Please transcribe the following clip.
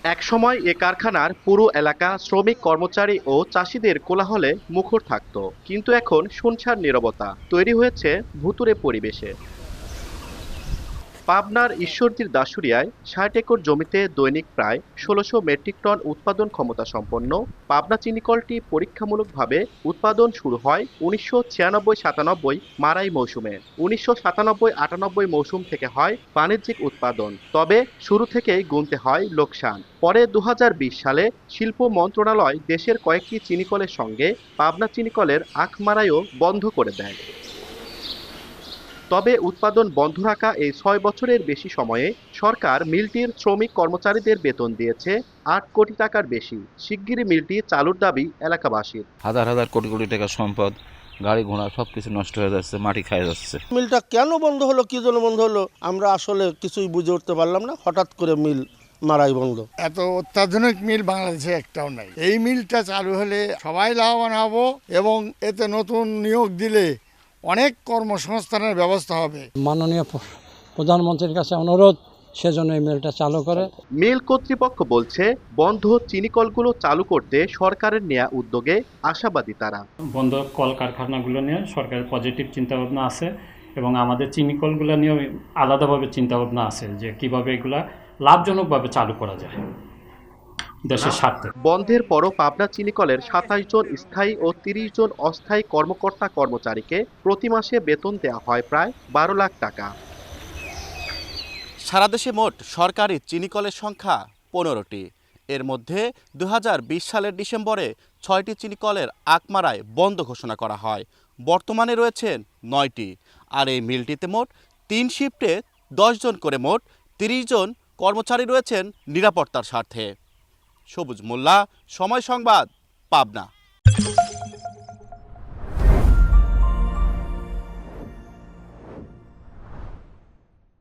একসময় এ কারখানার পুরো এলাকা শ্রমিক, কর্মচারী ও চাষিদের কোলাহলে মুখর থাকত, কিন্তু এখন শুনশান নীরবতা তৈরি হয়েছে ভুতুড়ে পরিবেশে। পাবনার ঈশ্বরদীর দাশুরিয়ায় ৬০ একর জমিতে দৈনিক প্রায় ১৬০০ মেট্রিক টন উৎপাদন ক্ষমতা সম্পন্ন পাবনা চিনিকলটি পরীক্ষামূলকভাবে উৎপাদন শুরু হয় ১৯৯৬-৯৭ মারাই মৌসুমে। ১৯৯৭-৯৮ মৌসুম থেকে হয় বাণিজ্যিক উৎপাদন, তবে শুরু থেকেই গুনতে হয় লোকসান। পরে ২০২০ সালে শিল্প মন্ত্রণালয় দেশের কয়েকটি চিনিকলের সঙ্গে পাবনা চিনিকলের আখ মারাইও বন্ধ করে দেয়। তবে উৎপাদন বন্ধ রাখা এই ৬ বছরের বেশি সময়ে সরকার মিলটির শ্রমিক কর্মচারীদের বেতন দিয়েছে ৮ কোটি টাকার বেশি। শিগগিরই মিলটি চালুর দাবি এলাকাবাসীর। হাজার হাজার কোটি কোটি টাকার সম্পদ, গাড়ি ঘোড়া সবকিছু নষ্ট হয়ে যাচ্ছে, মাটি খেয়ে যাচ্ছে। মিলটা কেন বন্ধ হলো, কি জন্য বন্ধ হলো আমরা আসলে কিছুই বুঝে উঠতে পারলাম না। হঠাৎ করে মিল মারাই বন্ধ। এত অত্যাধুনিক মিল বাংলাদেশে একটাও নাই। এই মিলটা চালু হলে সবাই লাভবান হব এবং এতে নতুন নিয়োগ দিলে অনেক কর্মসংস্থানের ব্যবস্থা হবে। মাননীয় প্রধানমন্ত্রীর কাছে অনুরোধ, সেজন্য এই মিলটা চালু করে। মিল কর্তৃপক্ষ বলছে, বন্ধ চিনিকলগুলো চালু করতে সরকারের নেয়া উদ্যোগে আশাবাদী তারা। বন্ধ কলকারখানাগুলো নিয়ে সরকারের পজিটিভ চিন্তাভাবনা আছে এবং আমাদের চিনিকলগুলো নিয়েও আলাদাভাবে চিন্তাভাবনা আছে যে কীভাবে এগুলা লাভজনকভাবে চালু করা যায় দেশের স্বার্থে। বন্ধের পরও পাবনা চিনিকলের ২৭ জন স্থায়ী ও ৩০ জন অস্থায়ী কর্মকর্তা কর্মচারীকে প্রতি মাসে বেতন দেওয়া হয় প্রায় ১২ লাখ টাকা। সারা দেশে মোট সরকারি চিনিকলের সংখ্যা ১৫টি। এর মধ্যে ২০২০ সালের ডিসেম্বরে ৬টি চিনিকলের আখমারায় বন্ধ ঘোষণা করা হয়। বর্তমানে রয়েছেন ৯টি। আর এই মিলটিতে মোট ৩ শিফটে ১০ জন করে মোট ৩০ জন কর্মচারী রয়েছেন নিরাপত্তার স্বার্থে। সবুজ মোল্লা, সময় সংবাদ, পাবনা।